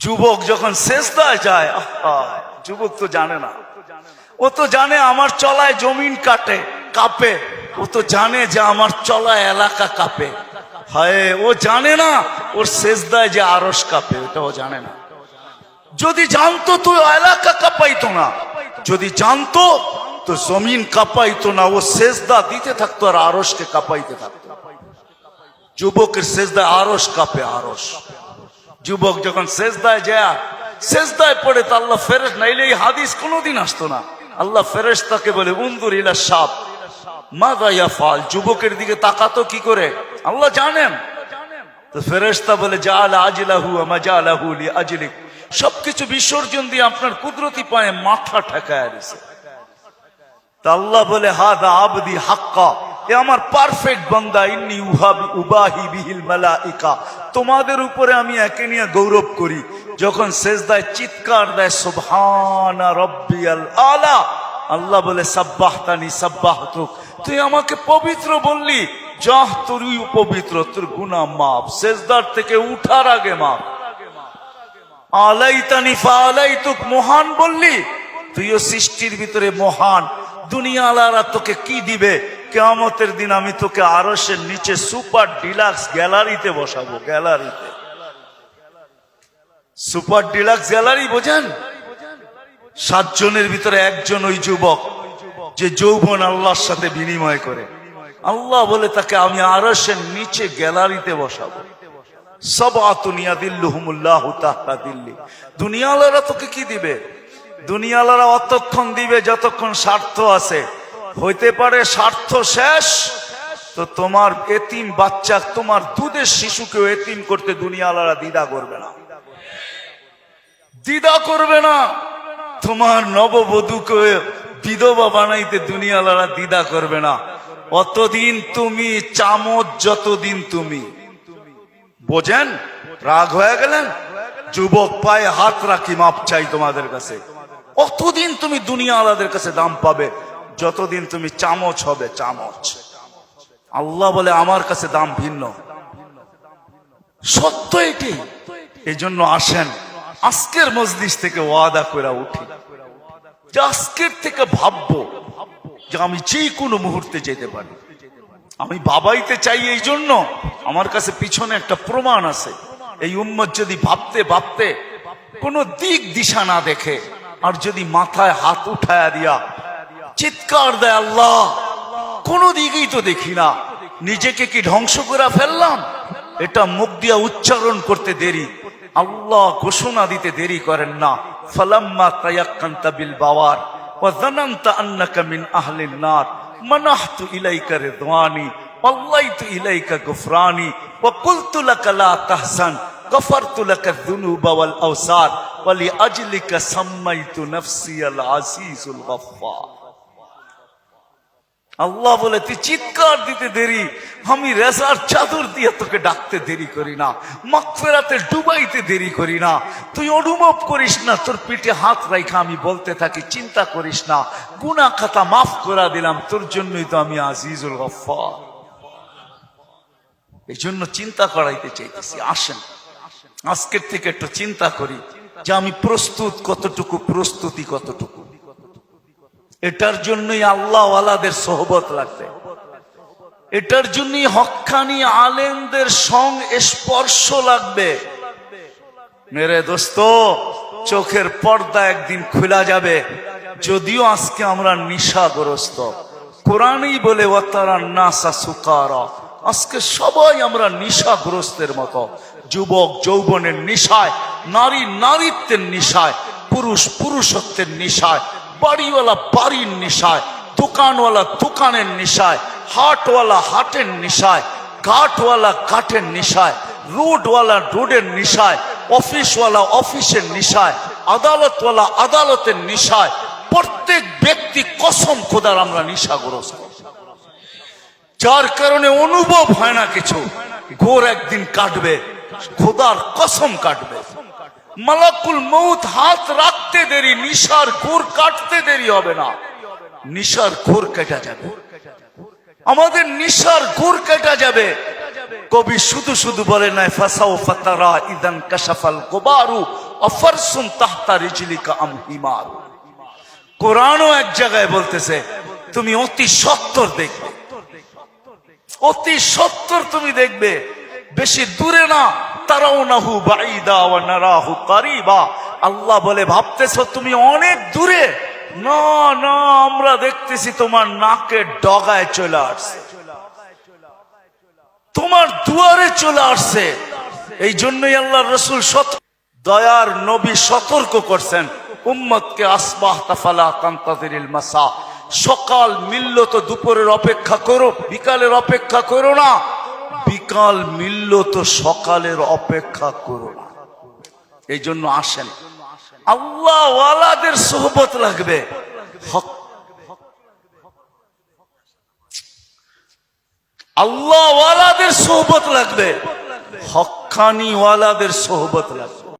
যুবক যখন সেজদায় যায়, যুবক তো জানে না, ও তো জানে আমার চলায় জমিন কাঁপে, ও তো জানে যে আমার চলায় এলাকা কাঁপে। হায়, ও জানে না ওর সেজদায় যে আরশ কাঁপে, ওটা ও জানে না। যদি জানতো তো এলাকা কাঁপাইতো না, যদি জানতো তো জমিন কাঁপাইতো না, ও সেজদা দিতে থাকতো আর আরশকে কাঁপাইতে থাকতো। যুবকের সেজদায় আরশ কাঁপে, আরশ। যুবক যখন সেজদায় যায়, সেজদায় পড়ে তো আল্লাহ ফেরেশতা, নাইলে এই হাদিস কোনোদিন আসতো না। আল্লাহ ফেরেশতাকে বলে উনজুর ইলা শাব মাযা ইয়াফআল, যুবকের দিকে তাকাতো কি করে আল্লাহ জানেন। তো ফেরেশতা বলে জাআলা আজলাহু ওয়া মাজালাহু লিআজলিক, সবকিছু বিসর্জন দিয়ে আপনার কুদরতি পায়ে মাথা ঠেকায় দিয়েছে। তা আল্লাহ বলে হাদা আবদি হাক্কা, এ আমার পারফেক্ট বান্দা, ইন্নী উবাহি বিহিল মালাইকা, তোমাদের উপরে আমি একে নিয়ে গৌরব করি। যখন সেজদায় চিৎকার দেয় সুবহানা রাব্বিয়াল আলা, আল্লাহ বলে সাব্বাহতানি সাব্বাহতুক, তুই আমাকে পবিত্র বললি, যাহ তুই পবিত্র, তোর গুনাহ মাফ, সেজদার থেকে উঠার আগে মাফ। আলাইতানি ফাআলাইতুক, মহান বললি, তুইও সৃষ্টির ভিতরে মহান। দুনিয়াওয়ালারা তোকে কি দিবে? কিয়ামতের দিন আমি তোকে আরশের নিচে সুপার ডিলাক্স গ্যালারিতে বসাবো। গ্যালারিতে, সুপার ডিলাক্স গ্যালারি বোঝেন? 7 জনের ভিতরে একজন ওই যুবক যে যৌবন আল্লাহর সাথে বিনিময় করে। আল্লাহ বলে তাকে আমি আরশের নিচে গ্যালারিতে বসাবো। সাবআতুন ইয়াদিল্লুহুমুল্লাহু তাহতা দিল্লি। দুনিয়াওয়ালারা তোকে কি দিবে? দুনিয়াওয়ালারা অতক্ষণ দিবে যতক্ষণ স্বার্থ আছে। হইতে পারে স্বার্থ শেষ তো তোমার এতিম বাচ্চা, তোমার দুধের শিশুকেও এতিম করতে দুনিয়াওয়ালারা দ্বিধা করবে না, দ্বিধা করবে না। তোমার নববধূকে বিধবা বানাইতে দুনিয়াওয়ালারা দ্বিধা করবে না। অতদিন তুমি চামচ, যতদিন তুমি বোঝেন। রাগ হয়ে গেলেন? যুবক পায়ে হাত রাখি, মাপ চাই তোমাদের কাছে। অতদিন তুমি দুনিয়াওয়ালাদের কাছে দাম পাবে যতদিন তুমি চামচ হবে, চামচ। আল্লাহ বলে আমার কাছে দাম ভিন্ন, সত্য এটি। এই জন্য আসেন আজকের মজলিস থেকে ওয়াদা করে উঠি যে আজকের থেকে ভাববো যে আমি যে কোনো মুহূর্তে যেতে পারি। আমি বাবাইতে চাই, এই জন্য আমার কাছে পিছনে একটা প্রমাণ আছে। এই উম্মত যদি ভাবতে ভাবতে কোনো দিক দিশা না দেখে, আর যদি মাথায় হাত উঠায়া দিয়া চিৎকার দেয় আল্লাহ, কোনো দিকেই তো দেখি না, নিজেকে কি ধ্বংস করে ফেললাম? এটা মুখ দিয়া উচ্চারণ করতে দেরি, আল্লাহ ঘোষণা দিতে দেরি করেন না। ফালাম্মা তায়াক্কানতা বিল বাওয়ার ওয়া যানানতা আন্নাকা মিন আহলিন নার মানাহতু ইলাইকা রিদওয়ানি ওয়াল্লাইতু ইলাইকা গুফরানি ওয়া কুলতু লাকা লা তাহসান গফারতু লাকা যুনুবা ওয়াল আওসার ওয়া লিআজলিকা সাম্মাইতু নাফসি আল আজিজুল গফফার। আল্লাহ বলে তুই চিৎকার দিতে দেরি, আমি রেজার চাদর দিয়ে তোকে ডাকতে দেরি করি না, মাগফিরাতে ডুবাইতে দেরি করি না। তুই অনুভব করিস না, তোর পিঠে হাত রাখা আমি বলতে থাকি চিন্তা করিস না, গুনাহ খাতা মাফ করে দিলাম, তোর জন্যই তো আমি আজিজুল গফফার। এই জন্য চিন্তা করাইতে চাইতেছি। আসেন আজকের থেকে একটু চিন্তা করি যে আমি প্রস্তুত কতটুকু, প্রস্তুতি কতটুকু। এটার জন্যই আল্লাহওয়ালাদের সোহবত লাগবে, এটার জন্যই হক্কানি আলেমদের স্পর্শ লাগবে। মেরে দোস্ত, চোখের পর্দা একদিন খোলা যাবে। যদিও আজকে আমরা নিশাগ্রস্ত, কোরআনই বলে ওয়াতারান নাসা সুকারা, আজকে সবাই আমরা নিশাগ্রস্তের মতো। যুবক যৌবনের নিশায়, নারী নারীত্বের নিশায়, পুরুষ পুরুষত্বের নিশায়, বাড়িওয়ালা বাড়ির নিশায়, দোকানওয়ালা দোকানের নিশায়, হাটওয়ালা হাটের নিশায়, ঘাটওয়ালা ঘাটের নিশায়, রোডওয়ালা রোডের নিশায়, অফিসওয়ালা অফিসের নিশায়, আদালতওয়ালা আদালতের নিশায়। প্রত্যেক ব্যক্তি কসম খোদার আমরা নিশাগ্রস্ত, যার কারণে অনুভব হয় না কিছু। ঘোর একদিন কাটবে, খোদার কসম কাটবে। মালাকুল মউত হাত রাখতে দেরি, নিশার ঘোর কাটতে দেরি হবে না, নিশার ঘোর কেটে যাবে, আমাদের নিশার ঘোর কেটে যাবে। কবি শুধু শুধু বলে নাই ফাসাউফা তারা ইদান কাশাফাল গুবারু আফারসুন তাহতা রিজলিকা আম হিমার। কোরআনও এক জায়গায় বলতেছে তুমি অতি সত্বর দেখবে, অতি সত্বর তুমি দেখবে, বেশি দূরে না। তারাউনাহু বাঈদা ওয়া নারাহু কারীবা। আল্লাহ বলে ভাবতেছো তুমি অনেক দূরে, না না, আমরা দেখতেছি তোমার নাকের ডগায় চলে আসছে, তোমার দুয়ারে চলে আসছে। এই জন্যই আল্লাহর রাসূল দয়ার নবী সতর্ক করছেন উম্মতকে, আসবাহতা ফালা তানতাযিরিল মাসা। সকাল মিলল তো দুপুরের অপেক্ষা করো, বিকালের অপেক্ষা করো না। বিকাল মিলল তো সকালের অপেক্ষা করো না। এই জন্য আসেন, আল্লাহ ওয়ালাদের সোহবত লাগবে, আল্লাহ ওয়ালাদের সোহবত লাগবে, হক্কানি ওয়ালাদের সোহবত লাগবে।